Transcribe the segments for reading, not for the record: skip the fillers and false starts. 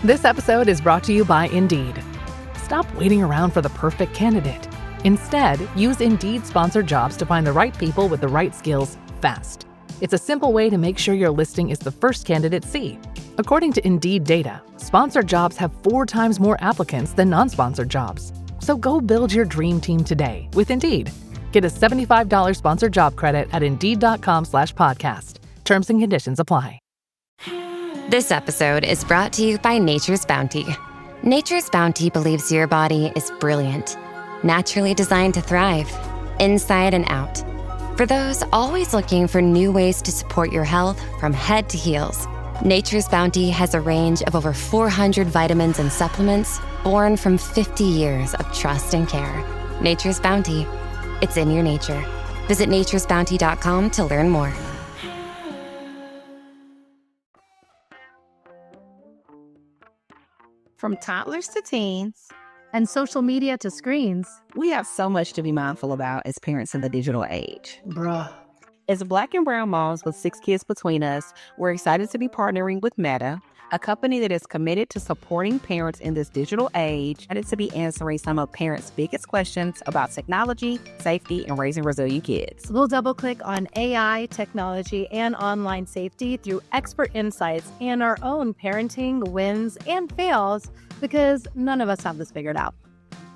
This episode is brought to you by Indeed. Stop waiting around for the perfect candidate. Instead, use Indeed sponsored jobs to find the right people with the right skills fast. It's a simple way to make sure your listing is the first candidates see. According to Indeed data, sponsored jobs have 4 times more applicants than non-sponsored jobs. So go build your dream team today with Indeed. Get a $75 sponsored job credit at Indeed.com/podcast. Terms and conditions apply. This episode is brought to you by Nature's Bounty. Nature's Bounty believes your body is brilliant, naturally designed to thrive, inside and out. For those always looking for new ways to support your health from head to heels, Nature's Bounty has a range of over 400 vitamins and supplements born from 50 years of trust and care. Nature's Bounty. It's in your nature. Visit naturesbounty.com to learn more. From toddlers to teens, and social media to screens. we have so much to be mindful about as parents in the digital age. Bruh. As Black and brown moms with 6 kids between us, we're excited to be partnering with Meta, a company that is committed to supporting parents in this digital age and to be answering some of parents' biggest questions about technology, safety, and raising resilient kids. We'll double click on AI, technology, and online safety through expert insights and our own parenting wins and fails, because none of us have this figured out.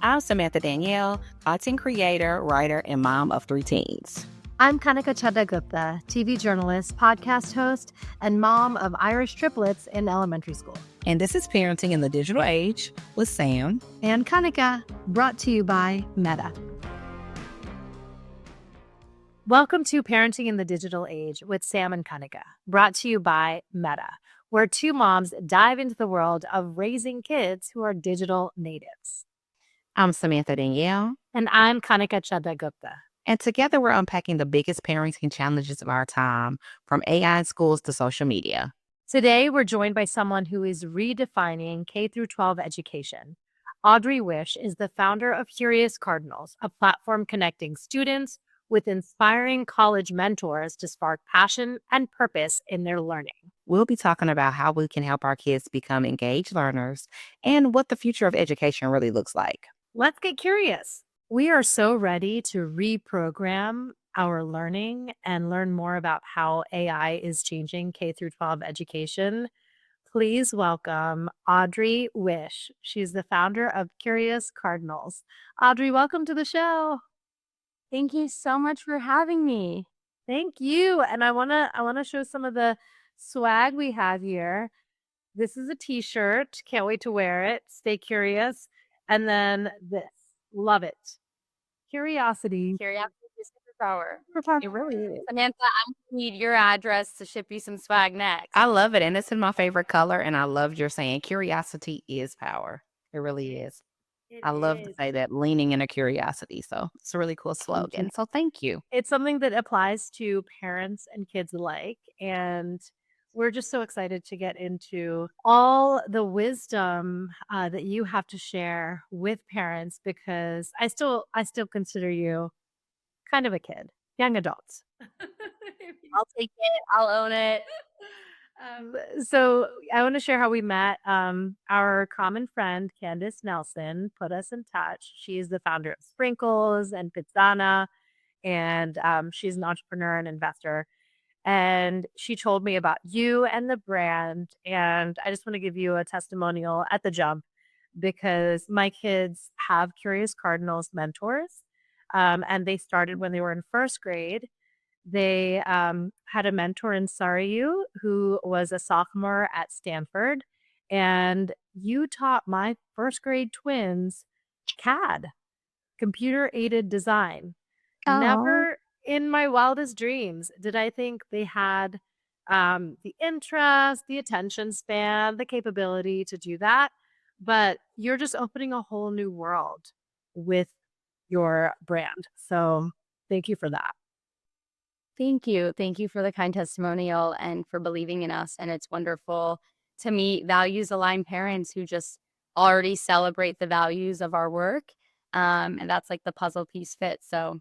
I'm Samantha Danielle, content creator, writer, and mom of 3 teens. I'm Kanika Gupta, TV journalist, podcast host, and mom of Irish triplets in elementary school. And this is Parenting in the Digital Age with Sam And Kanika, brought to you by Meta. Welcome to Parenting in the Digital Age with Sam and Kanika, brought to you by Meta, where 2 moms dive into the world of raising kids who are digital natives. I'm Samantha Danielle. And I'm Kanika Gupta. And together we're unpacking the biggest parenting challenges of our time, from AI in schools to social media. Today, we're joined by someone who is redefining K-12 education. Audrey Wisch is the founder of Curious Cardinals, a platform connecting students with inspiring college mentors to spark passion and purpose in their learning. We'll be talking about how we can help our kids become engaged learners and what the future of education really looks like. Let's get curious. We are so ready to reprogram our learning and learn more about how AI is changing K-12 education. Please welcome Audrey Wisch. She's the founder of Curious Cardinals. Audrey, welcome to the show. Thank you so much for having me. Thank you. And I wanna show some of the swag we have here. This is a t-shirt. Can't wait to wear it. Stay curious. And then this. Love it. Curiosity. Curiosity is superpower. It really is. Samantha, I'm gonna need your address to ship you some swag next. I love it. And it's in my favorite color. And I loved your saying curiosity is power. It really is. I love to say that, leaning into curiosity. So it's a really cool slogan. So thank you. It's something that applies to parents and kids alike. And we're just so excited to get into all the wisdom that you have to share with parents, because I still consider you kind of a kid, young adults. I'll take it. I'll own it. So I want to share how we met. Our common friend, Candace Nelson, put us in touch. She's the founder of Sprinkles and Pizzana, and she's an entrepreneur and investor. And she told me about you and the brand. And I just want to give you a testimonial at the jump, because my kids have Curious Cardinals mentors. And they started when they were in 1st grade. They had a mentor in Sarayu who was a sophomore at Stanford. And you taught my 1st grade twins CAD, computer aided design. Oh. Never in my wildest dreams did I think they had the interest, the attention span, the capability to do that. But you're just opening a whole new world with your brand. So thank you for that. Thank you. Thank you for the kind testimonial and for believing in us. And it's wonderful to meet values aligned parents who just already celebrate the values of our work. And that's like the puzzle piece fit. So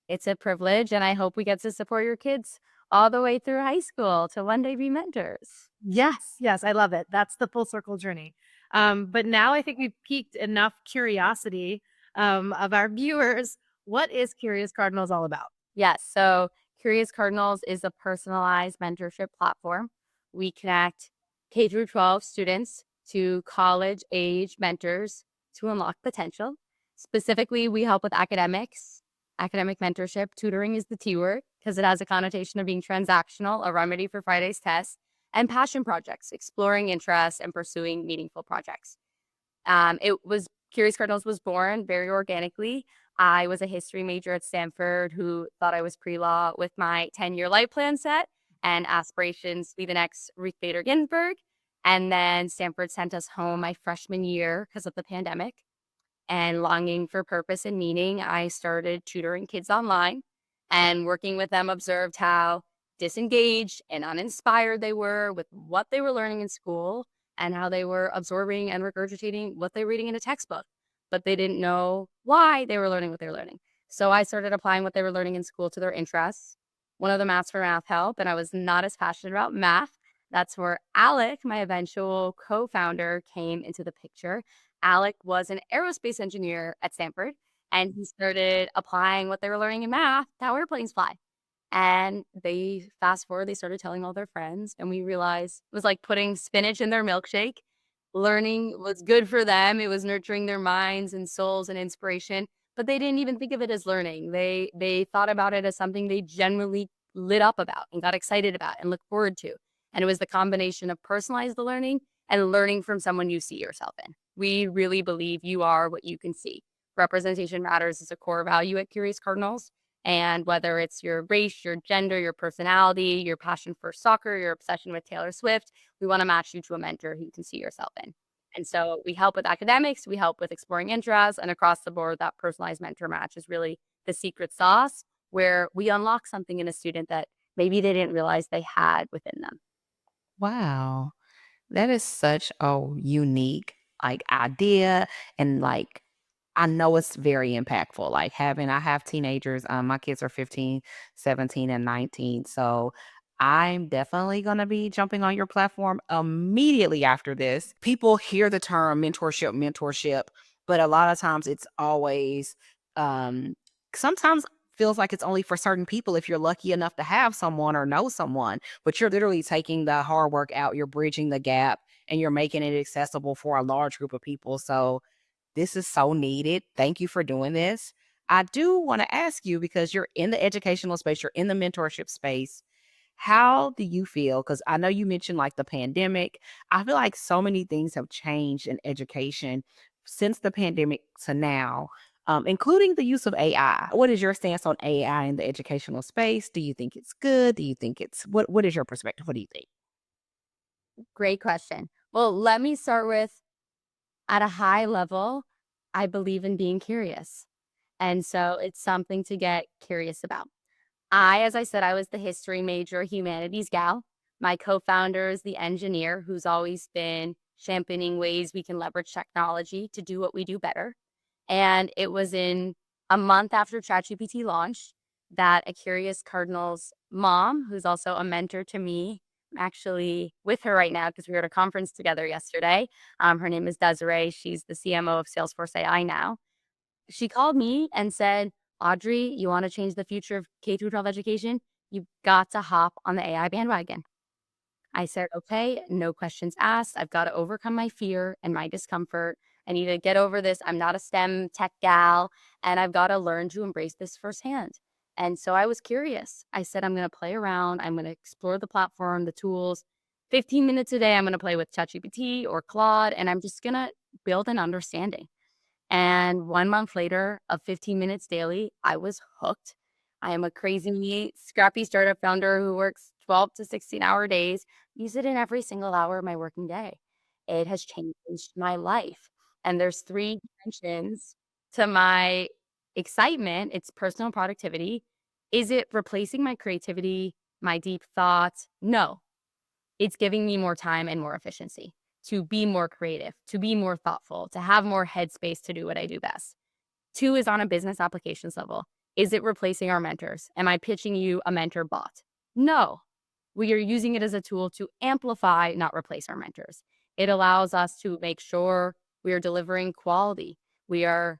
it's a privilege, and I hope we get to support your kids all the way through high school to one day be mentors. Yes, yes, I love it. That's the full circle journey. But now I think we've piqued enough curiosity of our viewers. What is Curious Cardinals all about? Yes. So Curious Cardinals is a personalized mentorship platform. We connect K through 12 students to college age mentors to unlock potential. Specifically, we help with academics, academic mentorship. Tutoring is the T word because it has a connotation of being transactional, a remedy for Friday's test, and passion projects, exploring interests and pursuing meaningful projects. It was Curious Cardinals was born very organically. I was a history major at Stanford who thought I was pre-law with my 10-year life plan set and aspirations to be the next Ruth Bader Ginsburg. And then Stanford sent us home my freshman year because of the pandemic. And longing for purpose and meaning, I started tutoring kids online and working with them, observed how disengaged and uninspired they were with what they were learning in school and how they were absorbing and regurgitating what they were reading in a textbook, but they didn't know why they were learning what they were learning. So I started applying what they were learning in school to their interests. One of them asked for math help, and I was not as passionate about math. That's where Alec, my eventual co-founder, came into the picture. Alec was an aerospace engineer at Stanford, and he started applying what they were learning in math to how airplanes fly. And they fast forward, they started telling all their friends, and we realized it was like putting spinach in their milkshake. Learning was good for them. It was nurturing their minds and souls and inspiration, but they didn't even think of it as learning. They thought about it as something they genuinely lit up about and got excited about and looked forward to. And it was the combination of personalized learning and learning from someone you see yourself in. We really believe you are what you can see. Representation matters is a core value at Curious Cardinals. And whether it's your race, your gender, your personality, your passion for soccer, your obsession with Taylor Swift, we want to match you to a mentor who you can see yourself in. And so we help with academics, we help with exploring interests, and across the board, that personalized mentor match is really the secret sauce where we unlock something in a student that maybe they didn't realize they had within them. Wow. That is such a unique idea, and I know it's very impactful. I have teenagers, my kids are 15, 17, and 19. So I'm definitely gonna be jumping on your platform immediately after this. People hear the term mentorship, but a lot of times it's always um sometimes feels like it's only for certain people if you're lucky enough to have someone or know someone, but you're literally taking the hard work out, you're bridging the gap, and you're making it accessible for a large group of people. So this is so needed. Thank you for doing this. I do want to ask you, because you're in the educational space, you're in the mentorship space. How do you feel? Because I know you mentioned the pandemic. I feel like so many things have changed in education since the pandemic to now, including the use of AI. What is your stance on AI in the educational space? Do you think it's good? Do you think what is your perspective? What do you think? Great question. Well, let me start with at a high level, I believe in being curious. And so it's something to get curious about. As I said, I was the history major, humanities gal. My co-founder is the engineer who's always been championing ways we can leverage technology to do what we do better. And it was in a month after ChatGPT launched that a Curious Cardinals mom, who's also a mentor to me, I'm actually with her right now because we were at a conference together yesterday. Her name is Desiree. She's the CMO of Salesforce AI now. She called me and said, Audrey, you want to change the future of K through 12 education? You've got to hop on the AI bandwagon. I said, okay, no questions asked. I've got to overcome my fear and my discomfort. I need to get over this. I'm not a STEM tech gal, and I've got to learn to embrace this firsthand. And so I was curious. I said, I'm going to play around. I'm going to explore the platform, the tools. 15 minutes a day, I'm going to play with ChatGPT or Claude, and I'm just going to build an understanding. And 1 month later, of 15 minutes daily, I was hooked. I am a crazy, scrappy startup founder who works 12 to 16-hour days, use it in every single hour of my working day. It has changed my life. And there's 3 dimensions to my excitement. It's personal productivity. Is it replacing my creativity, my deep thoughts? No, it's giving me more time and more efficiency to be more creative, to be more thoughtful, to have more headspace to do what I do best. 2 is on a business applications level. Is it replacing our mentors? Am I pitching you a mentor bot? No, we are using it as a tool to amplify, not replace our mentors. It allows us to make sure we are delivering quality. We are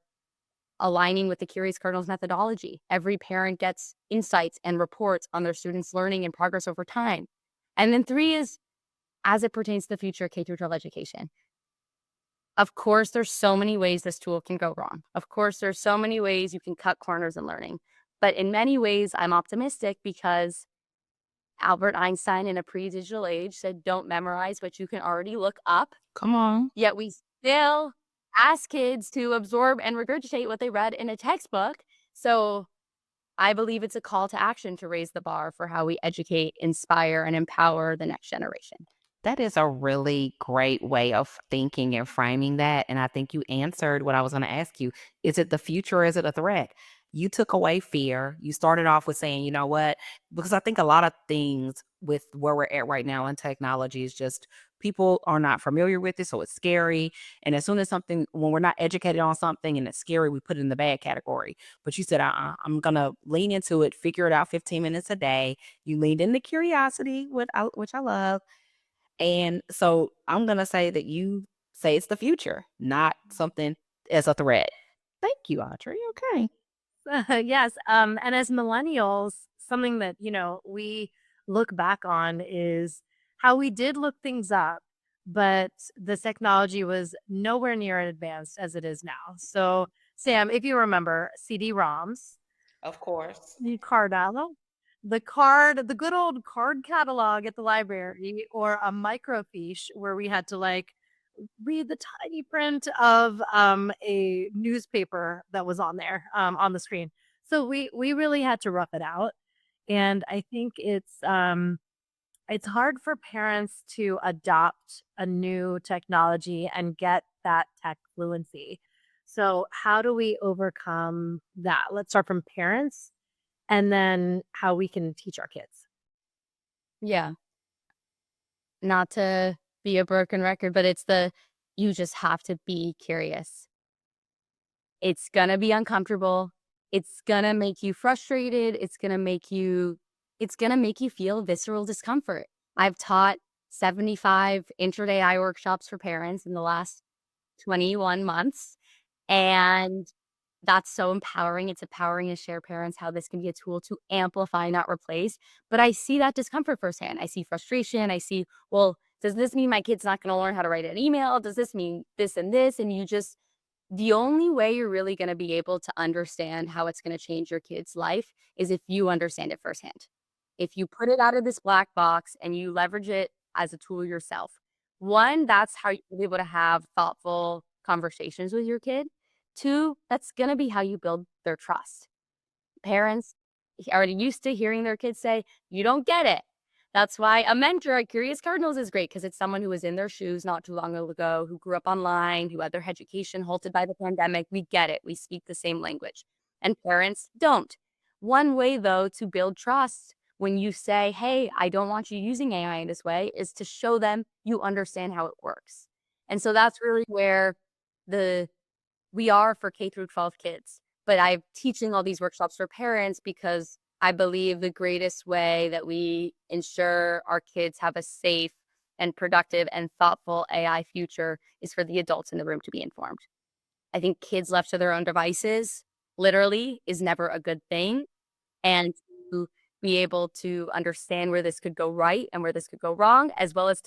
aligning with the Curious Cardinals methodology. Every parent gets insights and reports on their students' learning and progress over time. And then 3 is as it pertains to the future of K-12 education. Of course, there's so many ways this tool can go wrong. Of course, there's so many ways you can cut corners in learning. But in many ways, I'm optimistic because Albert Einstein in a pre-digital age said, don't memorize what you can already look up. Come on. Yet we still ask kids to absorb and regurgitate what they read in a textbook. So I believe it's a call to action to raise the bar for how we educate, inspire, and empower the next generation. That is a really great way of thinking and framing that. And I think you answered what I was going to ask you. Is it the future or is it a threat? You took away fear. You started off with saying, you know what? Because I think a lot of things with where we're at right now in technology is just people are not familiar with it. So it's scary. And as soon as something, when we're not educated on something and it's scary, we put it in the bad category. But you said, I'm going to lean into it, figure it out 15 minutes a day. You leaned into curiosity, which I love. And so I'm going to say that you say it's the future, not something as a threat. Thank you, Audrey. Okay. Yes. And as millennials, something that, we look back on is how we did look things up, but the technology was nowhere near as advanced as it is now. So, Sam, if you remember CD-ROMs, Of course. the Cardano, the good old card catalog at the library, or a microfiche where we had to read the tiny print of a newspaper that was on there on the screen. So we really had to rough it out, and I think it's hard for parents to adopt a new technology and get that tech fluency. So how do we overcome that? Let's start from parents and then how we can teach our kids. Yeah. Not to be a broken record, but you just have to be curious. It's gonna be uncomfortable. It's gonna make you frustrated. It's gonna make you feel visceral discomfort. I've taught 75 intraday AI workshops for parents in the last 21 months, and that's so empowering. It's empowering to share parents how this can be a tool to amplify, not replace. But I see that discomfort firsthand. I see frustration. I see, well, does this mean my kid's not going to learn how to write an email? Does this mean this and this? And the only way you're really going to be able to understand how it's going to change your kid's life is if you understand it firsthand. If you put it out of this black box and you leverage it as a tool yourself. One, that's how you'll be able to have thoughtful conversations with your kid. Two, that's going to be how you build their trust. Parents are used to hearing their kids say, you don't get it. That's why a mentor at Curious Cardinals is great, because it's someone who was in their shoes not too long ago, who grew up online, who had their education halted by the pandemic. We get it. We speak the same language. And parents don't. One way, though, to build trust when you say, hey, I don't want you using AI in this way, is to show them you understand how it works. And so that's really where we are for K through 12 kids. But I'm teaching all these workshops for parents because I believe the greatest way that we ensure our kids have a safe and productive and thoughtful AI future is for the adults in the room to be informed. I think kids left to their own devices, literally, is never a good thing. And to be able to understand where this could go right and where this could go wrong, as well as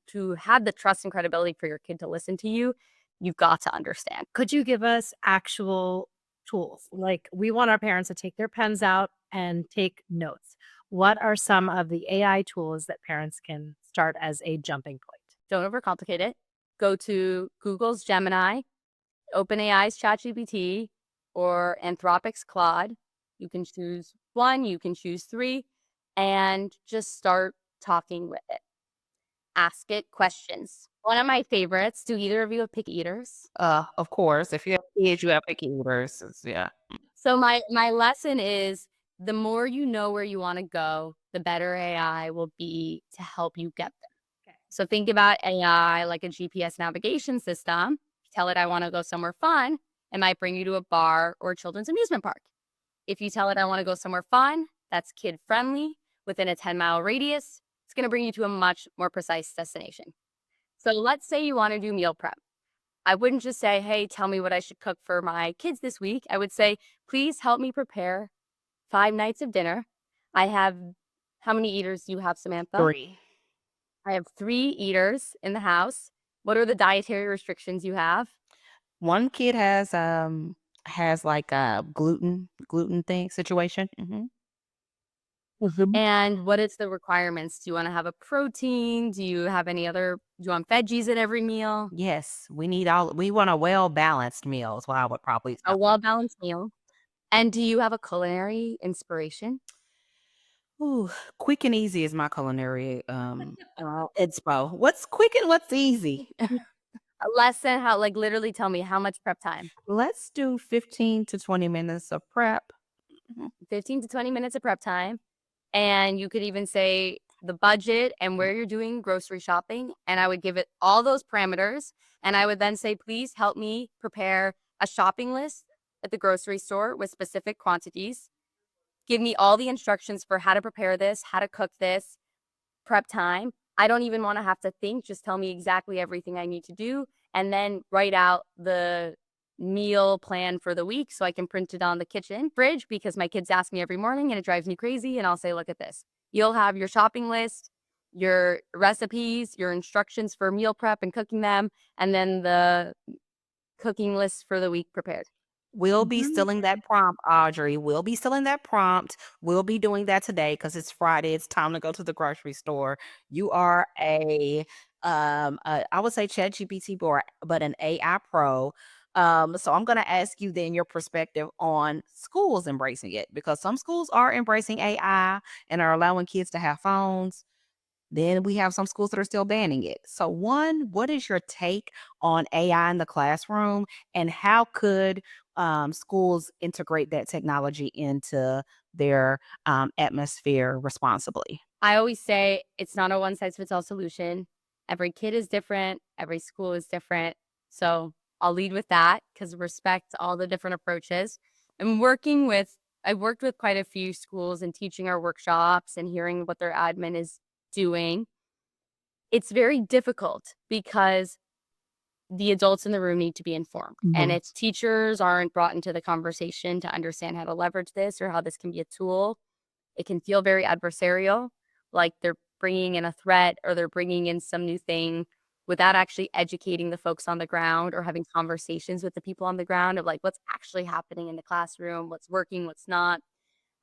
to have the trust and credibility for your kid to listen to you, you've got to understand. Could you give us actual tools? Like, we want our parents to take their pens out and take notes. What are some of the AI tools that parents can start as a jumping point? Don't overcomplicate it. Go to Google's Gemini, OpenAI's ChatGPT, or Anthropic's Claude. You can choose one, you can choose three, and just start talking with it. Ask it questions. One of my favorites, do either of you have picky eaters? Of course. If you have kids, you have picky eaters. Yeah. So my lesson is, the more you know where you want to go, the better AI will be to help you get there. Okay. So think about AI like a GPS navigation system. Tell it I want to go somewhere fun, it might bring you to a bar or a children's amusement park. If you tell it I want to go somewhere fun, that's kid friendly, within a 10-mile radius, it's going to bring you to a much more precise destination. So let's say you want to do meal prep. I wouldn't just say, hey, tell me what I should cook for my kids this week. I would say, please help me prepare 5 nights of dinner. I have, how many eaters do you have, Samantha? 3. I have 3 eaters in the house. What are the dietary restrictions you have? One kid has like a gluten thing situation. And what is the requirements? Do you want to have a protein? Do you have any other, do you want veggies at every meal? Yes, we want a well-balanced meal is what I would probably A well-balanced meal. And do you have a culinary inspiration? Ooh, quick and easy is my culinary inspo. What's quick and what's easy? A lesson, how, like, literally tell me how much prep time? Let's do 15 to 20 minutes of prep. 15 to 20 minutes of prep time. And you could even say the budget and where you're doing grocery shopping. And I would give it all those parameters. And I would then say, please help me prepare a shopping list at the grocery store with specific quantities. Give me all the instructions for how to prepare this, how to cook this, prep time. I don't even want to have to think. Just tell me exactly everything I need to do. And then write out the meal plan for the week so I can print it on the kitchen fridge because my kids ask me every morning and it drives me crazy. And I'll say, look at this. You'll have your shopping list, your recipes, your instructions for meal prep and cooking them, and then the cooking list for the week prepared. We'll be stealing that prompt, Audrey. We'll be stealing that prompt. We'll be doing that today because it's Friday. It's time to go to the grocery store. You are I would say ChatGPT, but an AI pro. So I'm going to ask you then your perspective on schools embracing it because some schools are embracing AI and are allowing kids to have phones. Then we have some schools that are still banning it. So one, what is your take on AI in the classroom and how could schools integrate that technology into their atmosphere responsibly? I always say it's not a one size fits all solution. Every kid is different. Every school is different. So I'll lead with that because respect all the different approaches. I've worked with quite a few schools and teaching our workshops and hearing what their admin is doing. It's very difficult because the adults in the room need to be informed. And if teachers aren't brought into the conversation to understand how to leverage this or how this can be a tool, it can feel very adversarial, like they're bringing in a threat or they're bringing in some new thing without actually educating the folks on the ground or having conversations with the people on the ground of like what's actually happening in the classroom, what's working, what's not.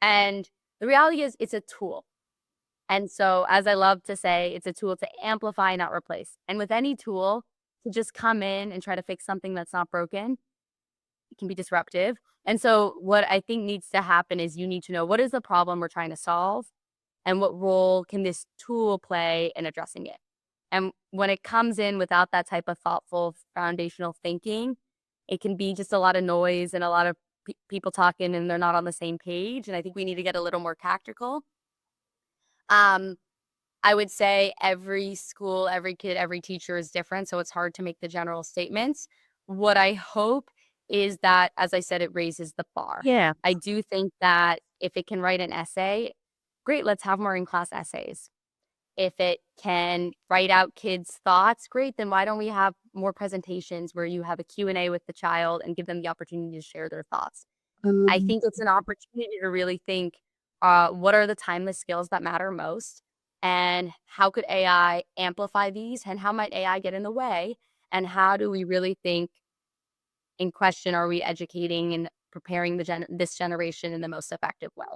And the reality is it's a tool. And so, as I love to say, it's a tool to amplify, not replace. And with any tool, to just come in and try to fix something that's not broken, it can be disruptive. And so, what I think needs to happen is you need to know what is the problem we're trying to solve and what role can this tool play in addressing it. And when it comes in without that type of thoughtful foundational thinking, it can be just a lot of noise and a lot of people talking and they're not on the same page. And I think we need to get a little more tactical. I would say every school, every kid, every teacher is different. So it's hard to make the general statements. What I hope is that, as I said, it raises the bar. Yeah. I do think that if it can write an essay, great, let's have more in-class essays. If it can write out kids' thoughts, great, then why don't we have more presentations where you have a Q&A with the child and give them the opportunity to share their thoughts? I think it's an opportunity to really think, what are the timeless skills that matter most? And how could AI amplify these? And how might AI get in the way? And how do we really think in question, are we educating and preparing this generation in the most effective way?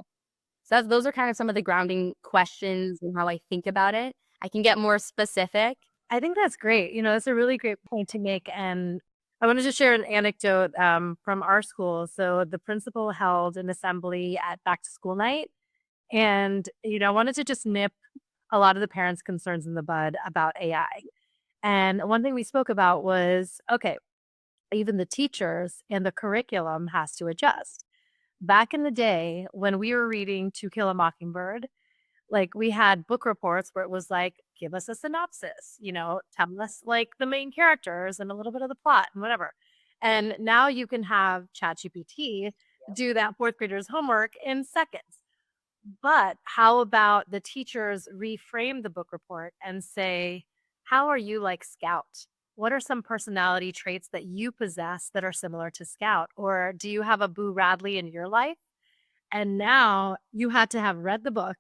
So those are kind of some of the grounding questions and how I think about it. I can get more specific. I think that's great. It's a really great point to make. And I wanted to share an anecdote from our school. So the principal held an assembly at back to school night. And, I wanted to just nip a lot of the parents' concerns in the bud about AI. And one thing we spoke about was, okay, even the teachers and the curriculum has to adjust. Back in the day when we were reading To Kill a Mockingbird, like we had book reports where it was like, give us a synopsis, tell us like the main characters and a little bit of the plot and whatever. And now you can have ChatGPT do that fourth grader's homework in seconds. But how about the teachers reframe the book report and say, how are you like Scout? What are some personality traits that you possess that are similar to Scout? Or do you have a Boo Radley in your life? And now you had to have read the book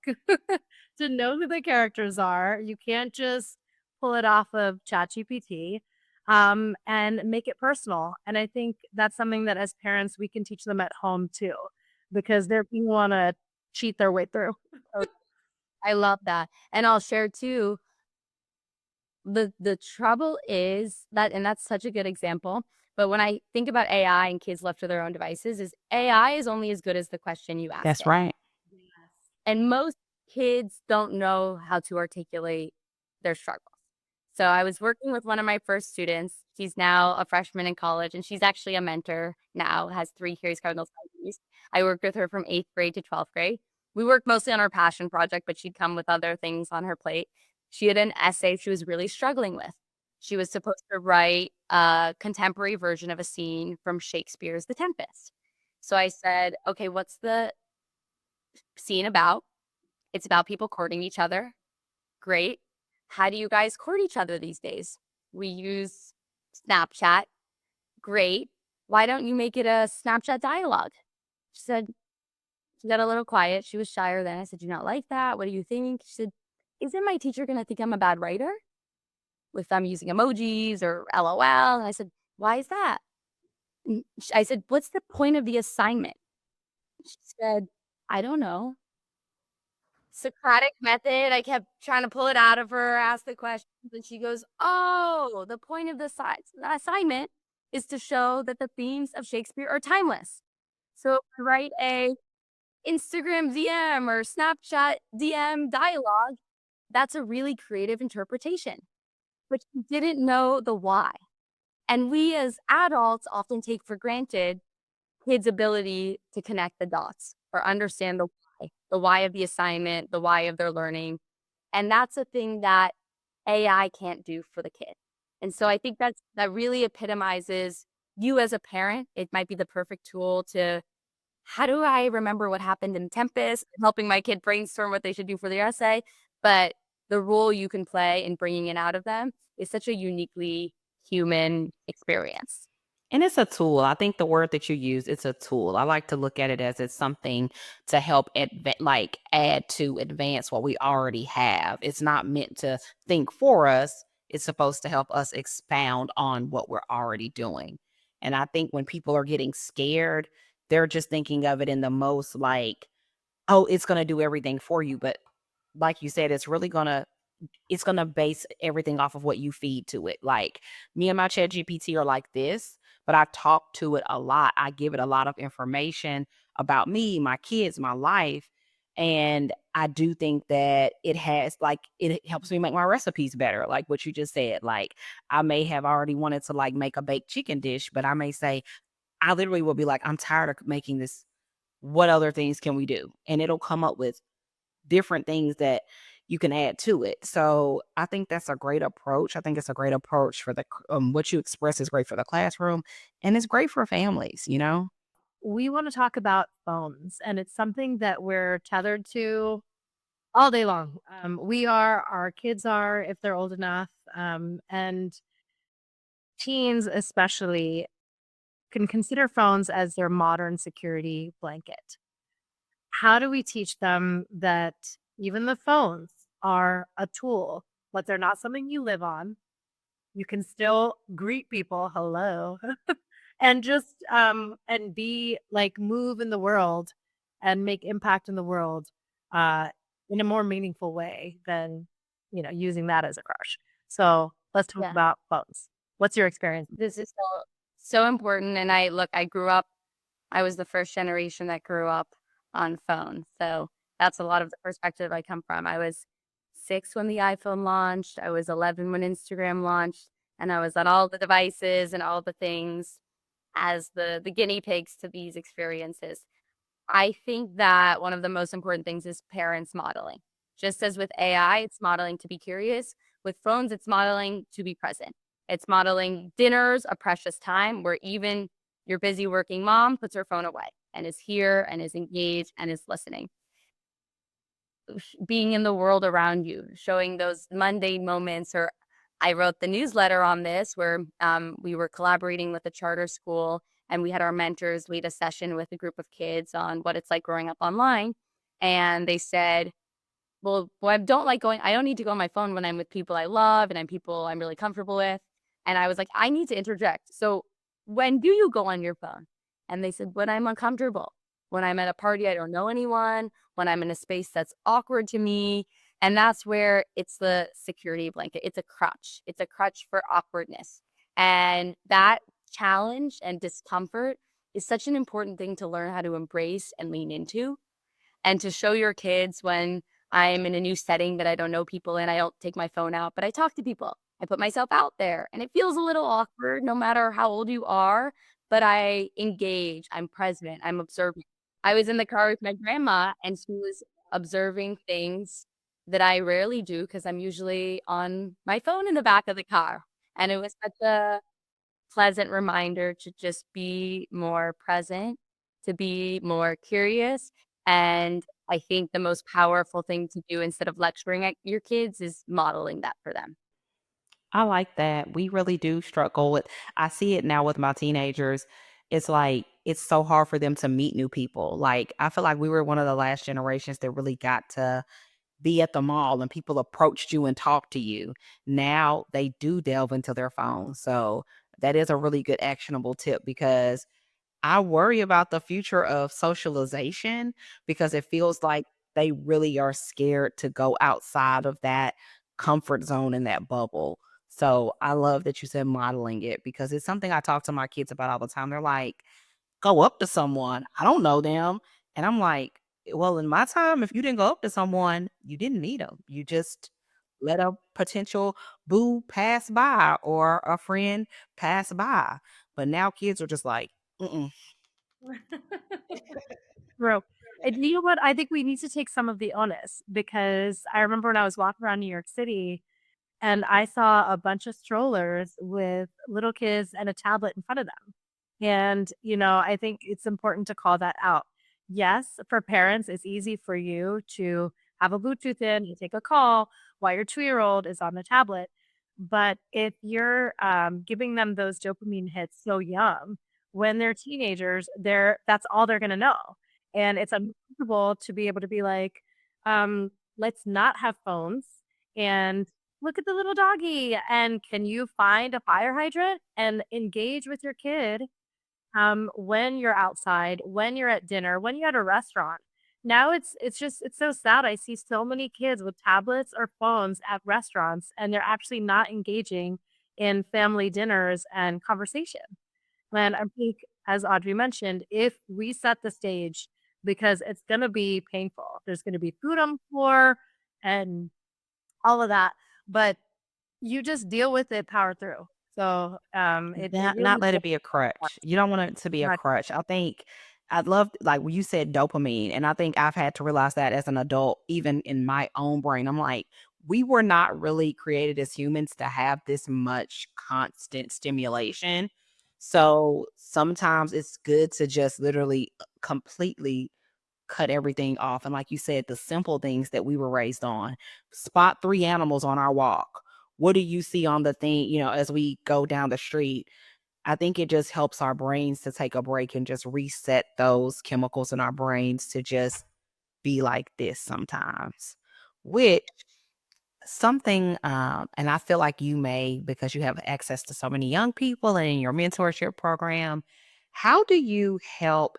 to know who the characters are. You can't just pull it off of ChatGPT, and make it personal. And I think that's something that as parents, we can teach them at home too, because they're going to want to cheat their way through. Oh, I love that. And I'll share too, the trouble is that, and that's such a good example, but when I think about AI and kids left to their own devices, is AI is only as good as the question you ask That's it. right. And most kids don't know how to articulate their struggles. So I was working with one of my first students. She's now a freshman in college, and she's actually a mentor now, has 3 Curious Cardinals degrees. I worked with her from 8th grade to 12th grade. We worked mostly on our passion project, but she'd come with other things on her plate. She had an essay she was really struggling with. She was supposed to write a contemporary version of a scene from Shakespeare's The Tempest. So I said, okay, what's the scene about? It's about people courting each other. Great. How do you guys court each other these days? We use Snapchat. Great. Why don't you make it a Snapchat dialogue? She said, she got a little quiet. She was shyer then. I said, do you not like that? What do you think? She said, isn't my teacher going to think I'm a bad writer if I'm using emojis or LOL? And I said, why is that? And I said, what's the point of the assignment? She said, I don't know. Socratic method. I kept trying to pull it out of her, ask the questions, and she goes, oh, the point of the assignment is to show that the themes of Shakespeare are timeless. So if I write a Instagram DM or Snapchat DM dialogue, that's a really creative interpretation. But she didn't know the why. And we as adults often take for granted kids' ability to connect the dots or understand the why of the assignment, the why of their learning. And that's a thing that AI can't do for the kid. And so I think that really epitomizes you as a parent. It might be the perfect tool to, how do I remember what happened in Tempest? Helping my kid brainstorm what they should do for their essay. But the role you can play in bringing it out of them is such a uniquely human experience. And it's a tool. I think the word that you use, it's a tool. I like to look at it as it's something to help like add to advance what we already have. It's not meant to think for us. It's supposed to help us expound on what we're already doing. And I think when people are getting scared, they're just thinking of it in the most like, oh, it's going to do everything for you. But like you said, it's gonna base everything off of what you feed to it. Like me and my chat GPT are like this, but I talk to it a lot. I give it a lot of information about me, my kids, my life. And I do think that it helps me make my recipes better. Like what you just said. Like I may have already wanted to like make a baked chicken dish, but I may say, I literally will be like, I'm tired of making this. What other things can we do? And it'll come up with different things that you can add to it. So I think that's a great approach. I think it's a great approach for what you express is great for the classroom and it's great for families, you know? We want to talk about phones, and it's something that we're tethered to all day long. We are, our kids are, if they're old enough, and teens especially can consider phones as their modern security blanket. How do we teach them that even the phones are a tool, but they're not something you live on? You can still greet people, hello, and just and be like move in the world and make impact in the world uh in a more meaningful way than using that as a crush. So let's talk Yeah. about phones. What's your experience? This is so important. And I grew up, I was the first generation that grew up on phones. So that's a lot of the perspective I come from. I was 6 when the iPhone launched. I was 11 when Instagram launched. And I was on all the devices and all the things as the guinea pigs to these experiences. I think that one of the most important things is parents modeling. Just as with AI, it's modeling to be curious. With phones, it's modeling to be present. It's modeling dinners, a precious time where even your busy working mom puts her phone away and is here and is engaged and is listening. being in the world around you, showing those mundane moments. Or I wrote the newsletter on this where we were collaborating with a charter school, and we had our mentors lead a session with a group of kids on what it's like growing up online. And they said, well, I don't like going, I don't need to go on my phone when I'm with people I love and I'm people I'm really comfortable with. And I was like, I need to interject. So when do you go on your phone? And they said, when I'm uncomfortable, when I'm at a party, I don't know anyone, when I'm in a space that's awkward to me. And that's where it's the security blanket. It's a crutch. It's a crutch for awkwardness. And that challenge and discomfort is such an important thing to learn how to embrace and lean into, and to show your kids when I'm in a new setting that I don't know people in, I don't take my phone out, but I talk to people. I put myself out there, and it feels a little awkward no matter how old you are, but I engage, I'm present, I'm observing. I was in the car with my grandma, and she was observing things that I rarely do because I'm usually on my phone in the back of the car. And it was such a pleasant reminder to just be more present, to be more curious. And I think the most powerful thing to do instead of lecturing at your kids is modeling that for them. I like that. We really do struggle with I see it now with my teenagers. It's like it's so hard for them to meet new people. Like I feel like we were one of the last generations that really got to be at the mall and people approached you and talked to you. Now they do delve into their phones. So that is a really good actionable tip because I worry about the future of socialization because it feels like they really are scared to go outside of that comfort zone and that bubble. So I love that you said modeling it because it's something I talk to my kids about all the time. They're like, go up to someone. I don't know them. And I'm like, well, in my time, if you didn't go up to someone, you didn't meet them. You just let a potential boo pass by or a friend pass by. But now kids are just like, mm-mm. True. And you know what? I think we need to take some of the onus because I remember when I was walking around New York City and I saw a bunch of strollers with little kids and a tablet in front of them. And, I think it's important to call that out. Yes, for parents, it's easy for you to have a Bluetooth in, you take a call while your 2-year-old is on the tablet. But if you're giving them those dopamine hits so young, when they're teenagers, that's all they're going to know. And it's uncomfortable to be able to be like, let's not have phones and look at the little doggy. And can you find a fire hydrant and engage with your kid when you're outside, when you're at dinner, when you're at a restaurant? Now it's so sad. I see so many kids with tablets or phones at restaurants, and they're actually not engaging in family dinners and conversation. And I think, as Audrey mentioned, if we set the stage, because it's gonna be painful. There's gonna be food on the floor and all of that, but you just deal with it, power through. So, it Not really let it does be a work. crutch. You don't want it to be a Not crutch. I think I'd love like when you said dopamine, and I think I've had to realize that as an adult, even in my own brain. I'm like, we were not really created as humans to have this much constant stimulation. So sometimes it's good to just literally completely cut everything off. And like you said, the simple things that we were raised on. Spot 3 animals on our walk. What do you see on the thing, as we go down the street? I think it just helps our brains to take a break and just reset those chemicals in our brains to just be like this sometimes. Which something, and I feel like you may, because you have access to so many young people and in your mentorship program, how do you help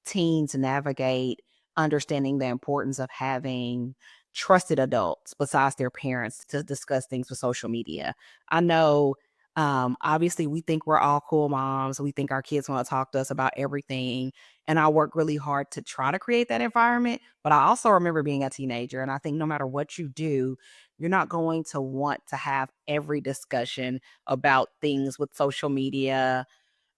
teens navigate understanding the importance of having trusted adults besides their parents to discuss things with social media? I know, obviously, we think we're all cool moms. We think our kids want to talk to us about everything. And I work really hard to try to create that environment. But I also remember being a teenager. And I think no matter what you do, you're not going to want to have every discussion about things with social media,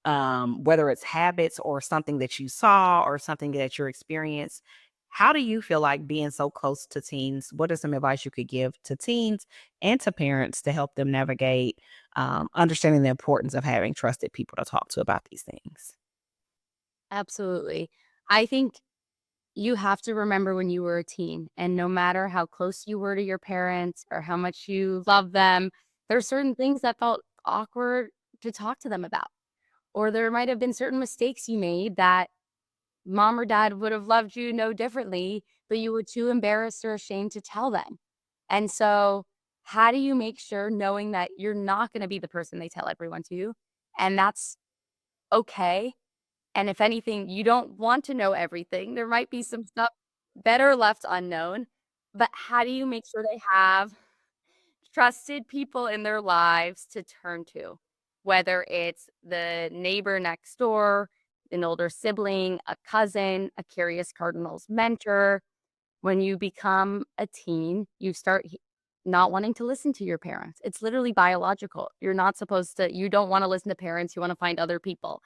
whether it's habits or something that you saw or something that you experienced. How do you feel like being so close to teens? What is some advice you could give to teens and to parents to help them navigate understanding the importance of having trusted people to talk to about these things? Absolutely. I think you have to remember when you were a teen, and no matter how close you were to your parents or how much you love them, there's certain things that felt awkward to talk to them about. Or there might have been certain mistakes you made that mom or dad would have loved you no differently, but you were too embarrassed or ashamed to tell them. And so, how do you make sure, knowing that you're not going to be the person they tell everyone to, and that's okay? And if anything, you don't want to know everything. There might be some stuff better left unknown, but how do you make sure they have trusted people in their lives to turn to? Whether it's the neighbor next door, an older sibling, a cousin, a Curious Cardinals mentor. When you become a teen, you start not wanting to listen to your parents. It's literally biological. You're not supposed to, you don't want to listen to parents, you want to find other people.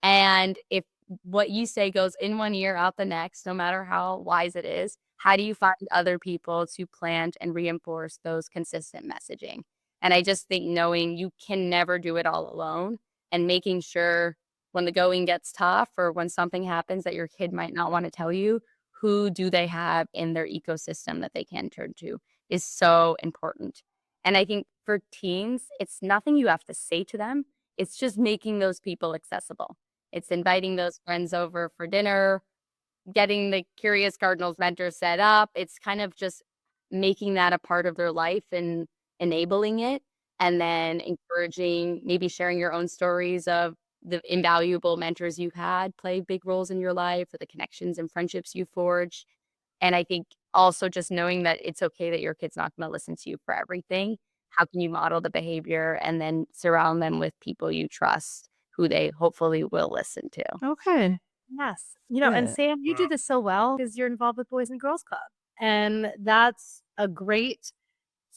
And if what you say goes in one ear, out the next, no matter how wise it is, how do you find other people to plant and reinforce those consistent messaging? And I just think knowing you can never do it all alone, and making sure when the going gets tough or when something happens that your kid might not want to tell you, who do they have in their ecosystem that they can turn to is so important. And I think for teens, it's nothing you have to say to them. It's just making those people accessible. It's inviting those friends over for dinner, getting the Curious Cardinals mentor set up. It's kind of just making that a part of their life and enabling it, and then encouraging, maybe sharing your own stories of the invaluable mentors you've had play big roles in your life, or the connections and friendships you forged. And I think also just knowing that it's okay that your kid's not going to listen to you for everything. How can you model the behavior and then surround them with people you trust who they hopefully will listen to? Okay. Yes. And Good. Sam, you do this so well because you're involved with Boys and Girls Club. And that's a great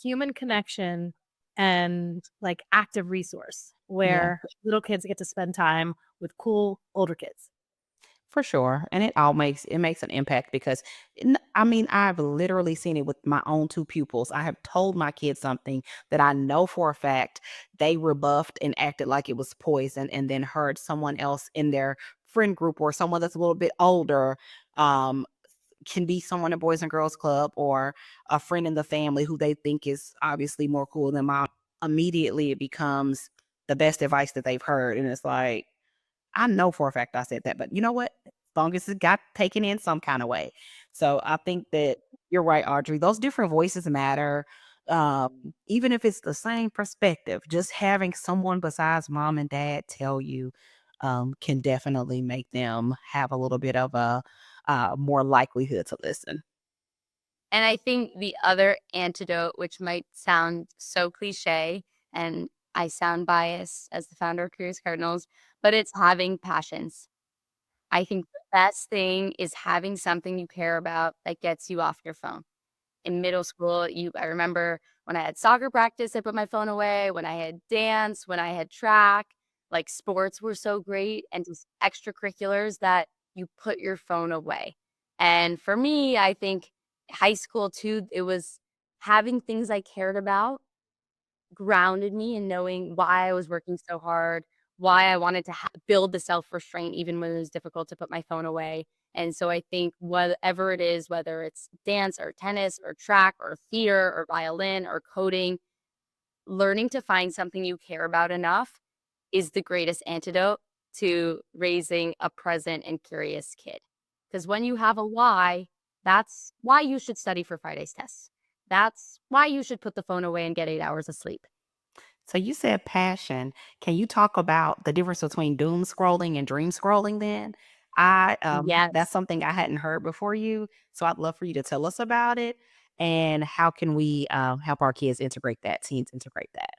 human connection and like active resource Yeah. where little kids get to spend time with cool older kids. For sure, and it makes an impact because I mean, I've literally seen it with my own 2 pupils. I have told my kids something that I know for a fact they rebuffed and acted like it was poison, and then heard someone else in their friend group or someone that's a little bit older, um, can be someone at Boys and Girls Club or a friend in the family who they think is obviously more cool than mom. Immediately, it becomes the best advice that they've heard, and it's like, I know for a fact I said that, but you know what? As long as it got taken in some kind of way. So I think that you're right, Audrey. Those different voices matter. Even if it's the same perspective, just having someone besides mom and dad tell you can definitely make them have a little bit of a more likelihood to listen. And I think the other antidote, which might sound so cliche, and I sound biased as the founder of Curious Cardinals, but it's having passions. I think the best thing is having something you care about that gets you off your phone. In middle school, I remember when I had soccer practice, I put my phone away. When I had dance, when I had track, like sports were so great, and just extracurriculars that you put your phone away. And for me, I think high school too, it was having things I cared about grounded me in knowing why I was working so hard, why I wanted to build the self-restraint even when it was difficult to put my phone away. And so I think whatever it is, whether it's dance or tennis or track or theater or violin or coding, learning to find something you care about enough is the greatest antidote to raising a present and curious kid. Because when you have a why, that's why you should study for Friday's tests. That's why you should put the phone away and get 8 hours of sleep. So you said passion. Can you talk about the difference between doom scrolling and dream scrolling then? That's Yes. something I hadn't heard before you, so I'd love for you to tell us about it and how can we help our kids integrate that, teens integrate that.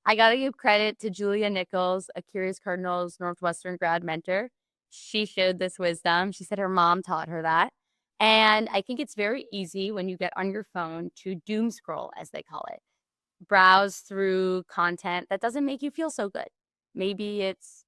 I gotta give credit to Julia Nichols, a Curious Cardinals Northwestern grad mentor. She showed this wisdom. She said her mom taught her that. And I think it's very easy when you get on your phone to doom scroll, as they call it. Browse through content that doesn't make you feel so good. Maybe it's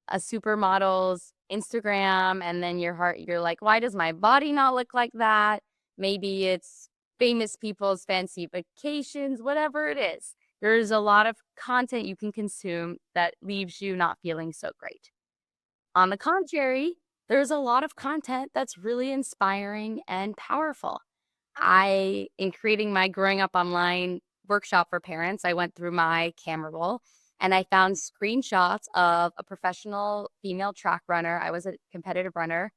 a supermodel's Instagram, and then you're like, why does my body not look like that? Maybe it's famous people's fancy vacations, whatever it is. There's a lot of content you can consume that leaves you not feeling so great. On the contrary, there's a lot of content that's really inspiring and powerful. In creating my growing up online workshop for parents, I went through my camera roll and I found screenshots of a professional female track runner. I was a competitive runner,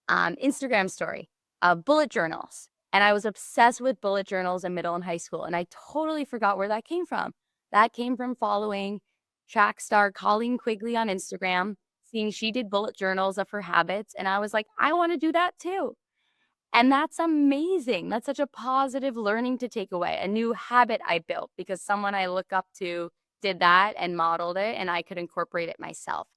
Instagram story of bullet journals. And I was obsessed with bullet journals in middle and high school. And I totally forgot where that came from. That came from following track star Colleen Quigley on Instagram, seeing she did bullet journals of her habits. And I was like, I want to do that too. And that's amazing. That's such a positive learning to take away, a new habit I built because someone I look up to did that and modeled it, and I could incorporate it myself.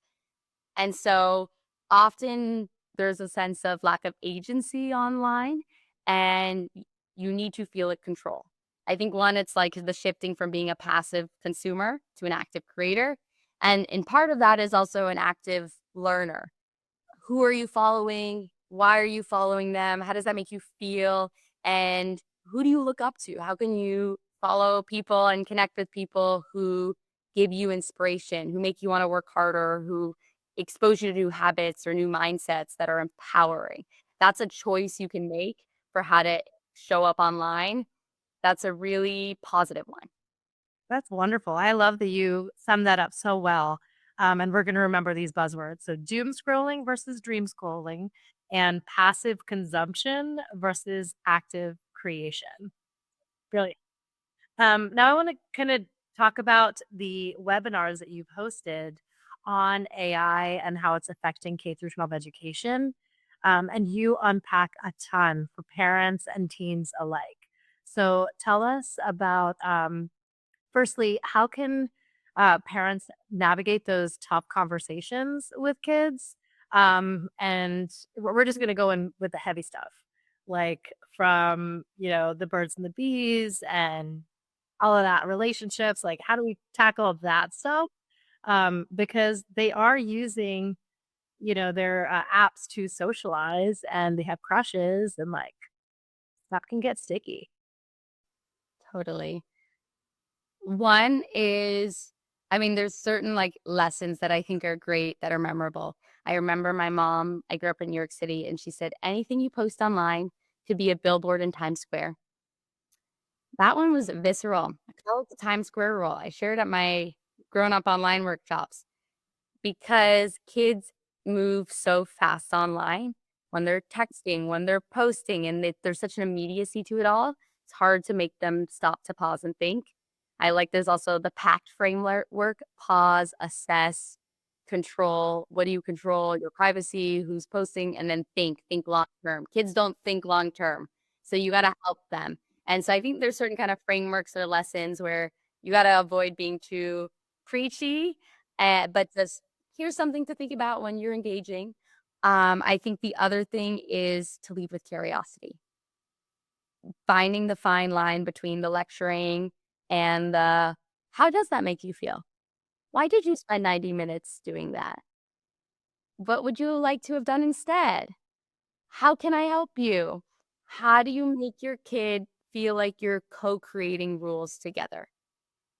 And so often there's a sense of lack of agency online, and you need to feel it control. I think one, it's like the shifting from being a passive consumer to an active creator. And part of that is also an active learner. Who are you following? Why are you following them? How does that make you feel? And who do you look up to? How can you follow people and connect with people who give you inspiration, who make you want to work harder, who expose you to new habits or new mindsets that are empowering? That's a choice you can make for how to show up online. That's a really positive one. That's wonderful. I love that you summed that up so well. And we're going to remember these buzzwords. So, doom scrolling versus dream scrolling, and passive consumption versus active creation. Brilliant. Now, I want to kind of talk about the webinars that you've hosted on AI and how it's affecting K through 12 education. And you unpack a ton for parents and teens alike. So, tell us about firstly, how can parents navigate those tough conversations with kids? And we're just going to go in with the heavy stuff, like from, the birds and the bees and all of that, relationships. Like, how do we tackle that stuff? Because they are using, their apps to socialize and they have crushes and like that can get sticky. Totally. One is, I mean, there's certain like lessons that I think are great that are memorable. I remember my mom, I grew up in New York City, and she said, anything you post online could be a billboard in Times Square. That one was visceral. I call it the Times Square rule. I shared at my grown up online workshops because kids move so fast online when they're texting, when they're posting, and there's such an immediacy to it all. It's hard to make them stop to pause and think. I like there's also the PACT framework: pause, assess, control. What do you control? Your privacy, who's posting, and then think long term. Kids don't think long term. So you got to help them. And so I think there's certain kind of frameworks or lessons where you got to avoid being too preachy, but just here's something to think about when you're engaging. I think the other thing is to lead with curiosity, finding the fine line between the lecturing and the how does that make you feel? Why did you spend 90 minutes doing that? What would you like to have done instead? How can I help you? How do you make your kid feel like you're co-creating rules together?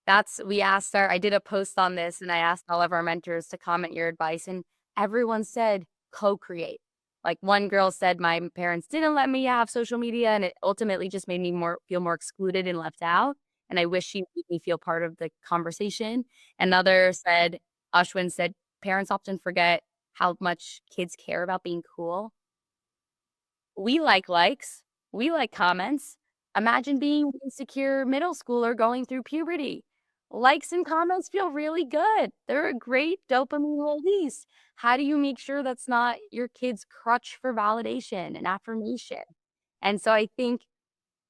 I did a post on this and I asked all of our mentors to comment your advice, and everyone said co-create. Like one girl said, my parents didn't let me have social media and it ultimately just made me feel more excluded and left out. And I wish she made me feel part of the conversation. Another said, Ashwin said, parents often forget how much kids care about being cool. We like likes. We like comments. Imagine being an insecure middle schooler going through puberty. Likes and comments feel really good. They're a great dopamine release. How do you make sure that's not your kid's crutch for validation and affirmation? And so I think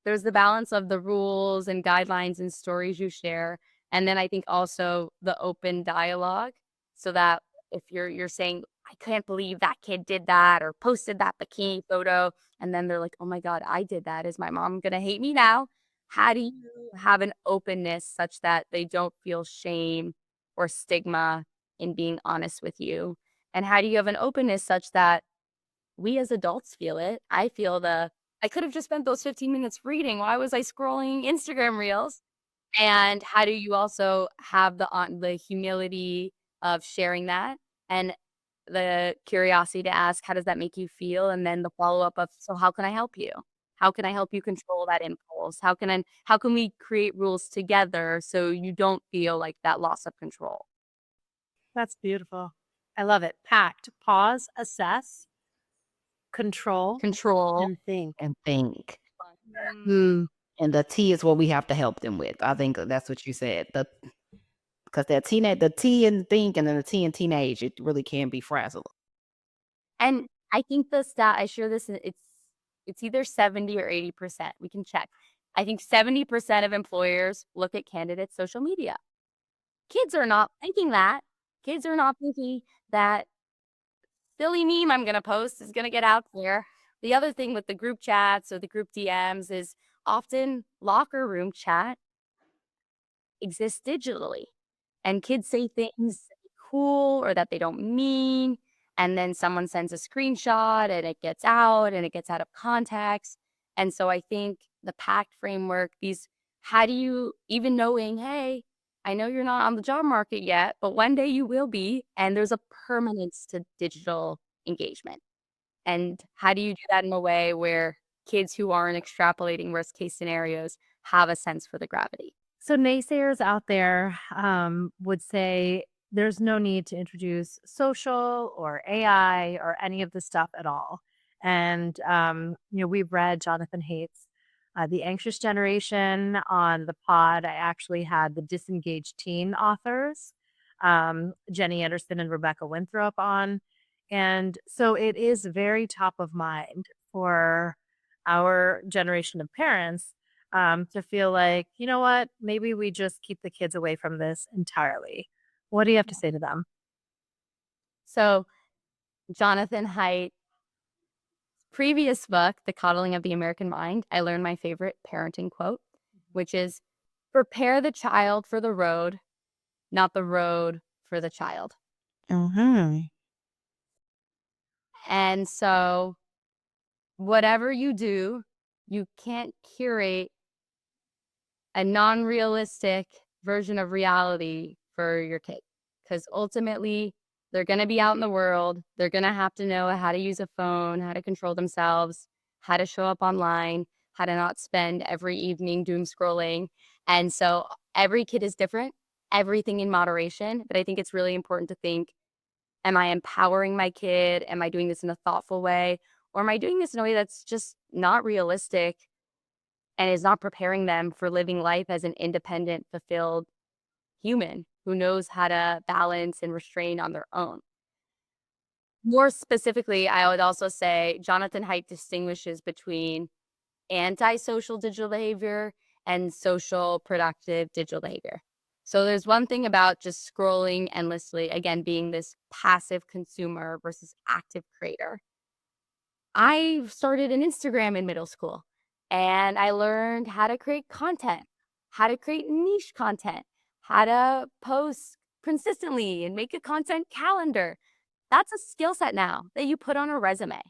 there's the balance of the rules and guidelines and stories you share. And then I think also the open dialogue so that if you're saying, I can't believe that kid did that or posted that bikini photo, and then they're like, oh my God, I did that. Is my mom going to hate me now? How do you have an openness such that they don't feel shame or stigma in being honest with you? And how do you have an openness such that we as adults feel it? I could have just spent those 15 minutes reading. Why was I scrolling Instagram reels? And how do you also have the humility of sharing that? And the curiosity to ask, how does that make you feel? And then the follow-up of, so how can I help you? How can I help you control that impulse? How can we create rules together so you don't feel like that loss of control? That's beautiful. I love it. Packed. Pause, assess, control, Control. and think. And think. Mm. And the T is what we have to help them with. I think that's what you said. Because the T in think and then the T in teenage, it really can be frazzling. And I think the stat, I share this, it's either 70 or 80%. We can check. I think 70% of employers look at candidates' social media. Kids are not thinking that. Kids are not thinking that silly meme I'm going to post is going to get out there. The other thing with the group chats or the group DMs is often locker room chat exists digitally. And kids say things cool or that they don't mean. And then someone sends a screenshot and it gets out of context. And so I think the PACT framework, how do you, even knowing, hey, I know you're not on the job market yet, but one day you will be. And there's a permanence to digital engagement. And how do you do that in a way where kids who aren't extrapolating worst case scenarios have a sense for the gravity? So naysayers out there would say there's no need to introduce social or AI or any of this stuff at all. And we've read Jonathan Haidt's The Anxious Generation on the pod. I actually had the Disengaged Teen authors, Jenny Anderson and Rebecca Winthrop on. And so it is very top of mind for our generation of parents to feel like, you know what, maybe we just keep the kids away from this entirely. What do you have to say to them? So Jonathan Haidt's previous book, The Coddling of the American Mind, I learned my favorite parenting quote, which is, prepare the child for the road, not the road for the child. And so whatever you do, you can't curate a non-realistic version of reality for your kid, because ultimately they're going to be out in the world. They're going to have to know how to use a phone, how to control themselves, how to show up online, how to not spend every evening doom scrolling. And so every kid is different, everything in moderation. But I think it's really important to think, am I empowering my kid? Am I doing this in a thoughtful way? Or am I doing this in a way that's just not realistic and is not preparing them for living life as an independent, fulfilled human who knows how to balance and restrain on their own? More specifically, I would also say Jonathan Haidt distinguishes between antisocial digital behavior and social productive digital behavior. So there's one thing about just scrolling endlessly, again, being this passive consumer versus active creator. I started an Instagram in middle school and I learned how to create content, how to create niche content, how to post consistently and make a content calendar. That's a skill set now that you put on a resume.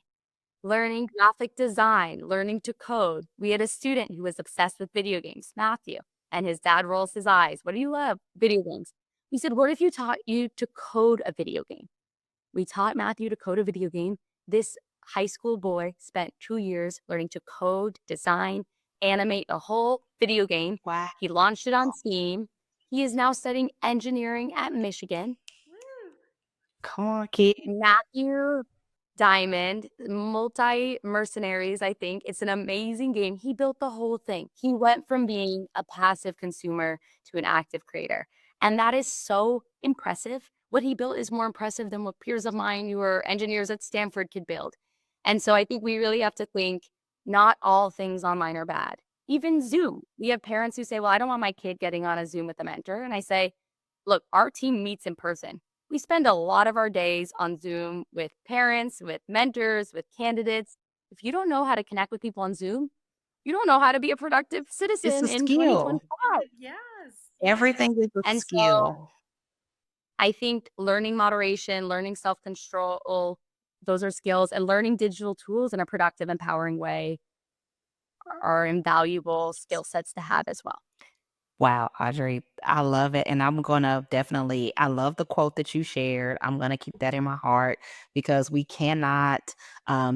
Learning graphic design, learning to code. We had a student who was obsessed with video games, Matthew, and his dad rolls his eyes. What do you love? Video games. We said, what if you taught you to code a video game? We taught Matthew to code a video game. This high school boy spent 2 years learning to code, design, animate a whole video game. Wow. He launched it on Steam. He is now studying engineering at Michigan. Come on, kid. Matthew Diamond, multi-mercenaries, I think. It's an amazing game. He built the whole thing. He went from being a passive consumer to an active creator. And that is so impressive. What he built is more impressive than what peers of mine who are engineers at Stanford could build. And so I think we really have to think not all things online are bad. Even Zoom. We have parents who say, well, I don't want my kid getting on a Zoom with a mentor. And I say, look, our team meets in person. We spend a lot of our days on Zoom with parents, with mentors, with candidates. If you don't know how to connect with people on Zoom, you don't know how to be a productive citizen in 2025. Yes. Everything is a And skill. so I think learning moderation, learning self-control, those are skills, and learning digital tools in a productive, empowering way are invaluable skill sets to have as well. Wow, Audrey, I love it. And I'm going to definitely, I love the quote that you shared. I'm going to keep that in my heart because we cannot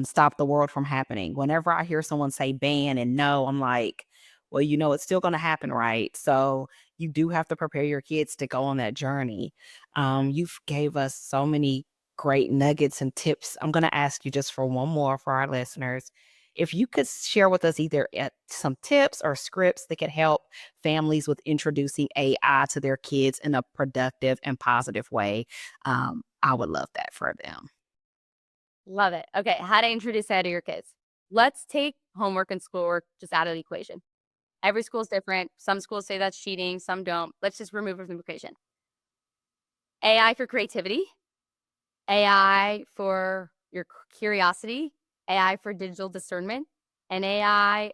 stop the world from happening. Whenever I hear someone say ban and no, I'm like, well, it's still going to happen, right? So you do have to prepare your kids to go on that journey. You've gave us so many great nuggets and tips. I'm going to ask you just for one more for our listeners. If you could share with us either some tips or scripts that could help families with introducing AI to their kids in a productive and positive way, I would love that for them. Love it. Okay, how to introduce that to your kids. Let's take homework and schoolwork just out of the equation. Every school is different. Some schools say that's cheating, some don't. Let's just remove it from the equation. AI for creativity, AI for your curiosity, AI for digital discernment, and AI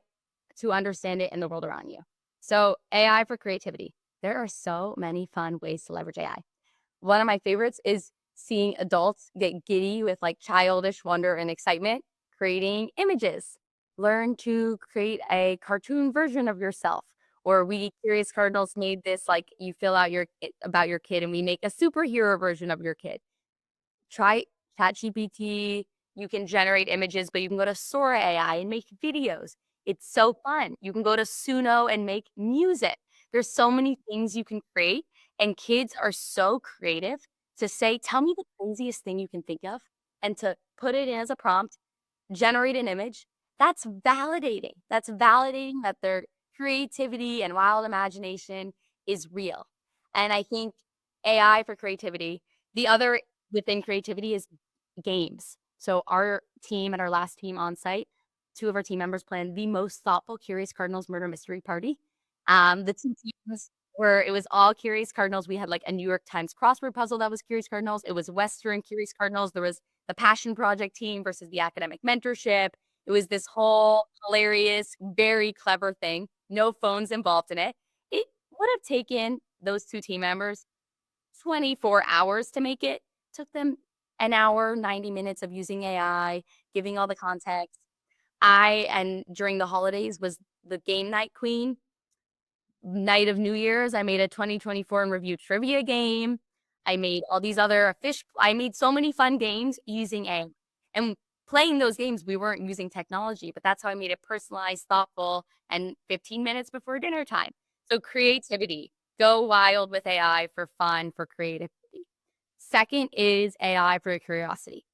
to understand it in the world around you. So AI for creativity. There are so many fun ways to leverage AI. One of my favorites is seeing adults get giddy with like childish wonder and excitement, creating images. Learn to create a cartoon version of yourself. Or we Curious Cardinals made this like you fill out about your kid and we make a superhero version of your kid. Try ChatGPT. You can generate images, but you can go to Sora AI and make videos. It's so fun. You can go to Suno and make music. There's so many things you can create, and kids are so creative to say, tell me the craziest thing you can think of, and to put it in as a prompt, generate an image. That's validating. That's validating that their creativity and wild imagination is real. And I think AI for creativity, the other within creativity is games. So our team and our last team on site, two of our team members planned the most thoughtful Curious Cardinals murder mystery party. The two teams it was all Curious Cardinals. We had like a New York Times crossword puzzle that was Curious Cardinals. It was Western Curious Cardinals. There was the Passion Project team versus the academic mentorship. It was this whole hilarious, very clever thing. No phones involved in it. It would have taken those two team members 24 hours to make it. Took them an hour, 90 minutes of using AI, giving all the context. And during the holidays, was the game night queen. Night of New Year's, I made a 2024 in review trivia game. I made all these other I made so many fun games using AI. And playing those games, we weren't using technology, but that's how I made it personalized, thoughtful, and 15 minutes before dinner time. So creativity, go wild with AI for fun, for creativity. Second is AI for curiosity.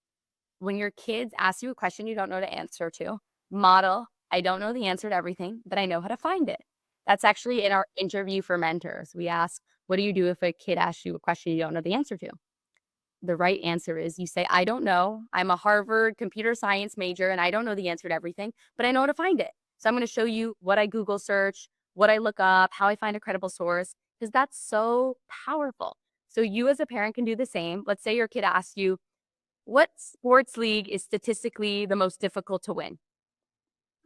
When your kids ask you a question you don't know the answer to, model, I don't know the answer to everything, but I know how to find it. That's actually in our interview for mentors. We ask, what do you do if a kid asks you a question you don't know the answer to? The right answer is you say, I don't know. I'm a Harvard computer science major and I don't know the answer to everything, but I know how to find it. So I'm going to show you what I Google search, what I look up, how I find a credible source, because that's so powerful. So you as a parent can do the same. Let's say your kid asks you, what sports league is statistically the most difficult to win?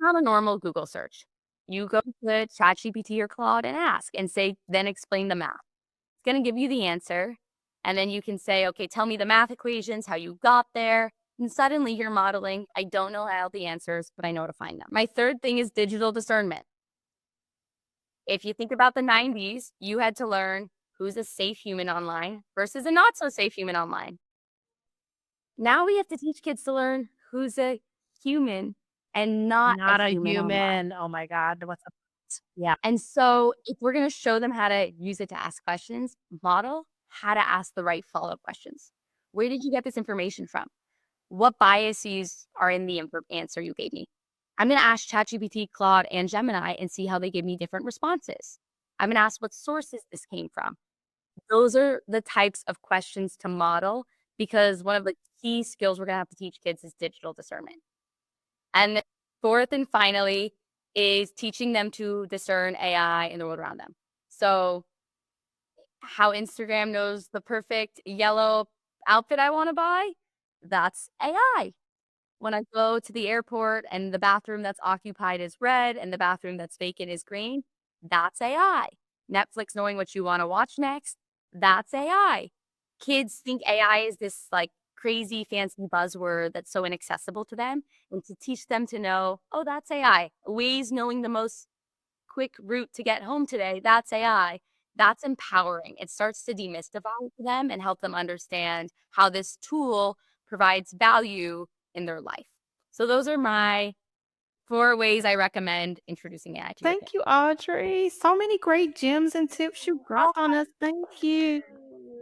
Not a normal Google search. You go to ChatGPT or Claude and ask and say, then explain the math. It's going to give you the answer. And then you can say, okay, tell me the math equations, how you got there. And suddenly you're modeling, I don't know all the answers, but I know how to find them. My third thing is digital discernment. If you think about the 90s, you had to learn who's a safe human online versus a not so safe human online. Now we have to teach kids to learn who's a human and not a human online. Oh my God. What's up? Yeah. And so if we're going to show them how to use it to ask questions, model how to ask the right follow-up questions. Where did you get this information from? What biases are in the answer you gave me? I'm going to ask ChatGPT, Claude, and Gemini and see how they give me different responses. I'm going to ask what sources this came from. Those are the types of questions to model because one of the key skills we're going to have to teach kids is digital discernment. And fourth and finally is teaching them to discern AI in the world around them. So how Instagram knows the perfect yellow outfit I want to buy, that's AI. When I go to the airport and the bathroom that's occupied is red and the bathroom that's vacant is green, that's AI. Netflix knowing what you want to watch next, that's AI. Kids think AI is this like crazy fancy buzzword that's so inaccessible to them, and to teach them to know, oh, that's AI. Waze knowing the most quick route to get home today, that's AI. That's empowering. It starts to demystify for them and help them understand how this tool provides value in their life. So those are my 4 ways I recommend introducing AI to your Thank you, Audrey. So many great gems and tips you dropped on us. Thank you.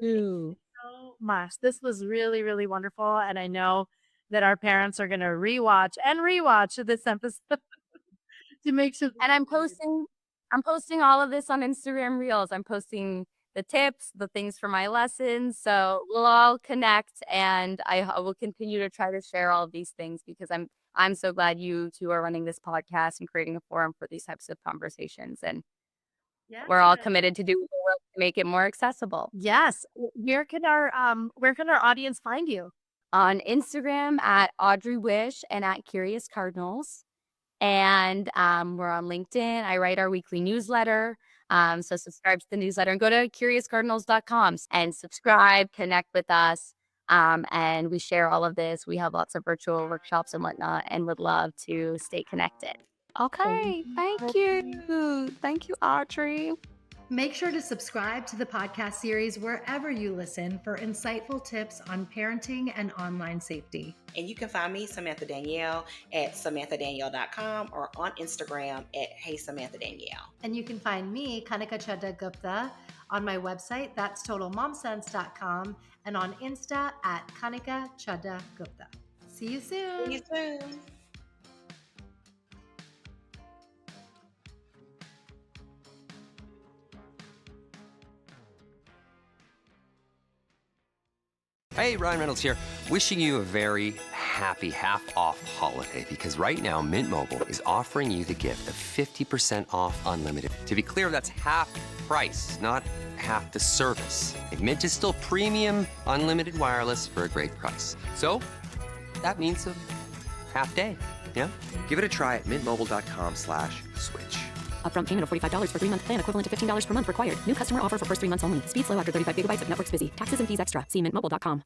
So much. This was really, really wonderful. And I know that our parents are going to rewatch this episode to make sure. And I'm posting all of this on Instagram Reels. I'm posting the tips, the things for my lessons. So we'll all connect, and I will continue to try to share all of these things because I'm so glad you two are running this podcast and creating a forum for these types of conversations. And we're all committed to do the work to make it more accessible. Yes. Where can our audience find you? On Instagram at Audrey Wisch and at Curious Cardinals. And we're on LinkedIn. I write our weekly newsletter. So subscribe to the newsletter and go to curiouscardinals.com and subscribe, connect with us. And we share all of this. We have lots of virtual workshops and whatnot, and would love to stay connected. Okay. Thank you. Thank you, Audrey. Make sure to subscribe to the podcast series wherever you listen for insightful tips on parenting and online safety. And you can find me, Samantha Danielle, at samanthadanielle.com or on Instagram at Hey Samantha Danielle. And you can find me, Kanika Chadda Gupta, on my website, that's totalmomsense.com, and on Insta at Kanika Chadda Gupta. See you soon. See you soon. Hey, Ryan Reynolds here, wishing you a very happy half-off holiday because right now Mint Mobile is offering you the gift of 50% off unlimited. To be clear, that's half price, not half the service. And Mint is still premium unlimited wireless for a great price. So that means a half day, yeah? Give it a try at mintmobile.com/switch. Upfront payment of $45 for 3-month plan, equivalent to $15 per month required. New customer offer for first 3 months only. Speed slow after 35 gigabytes if network's busy. Taxes and fees extra. See mintmobile.com.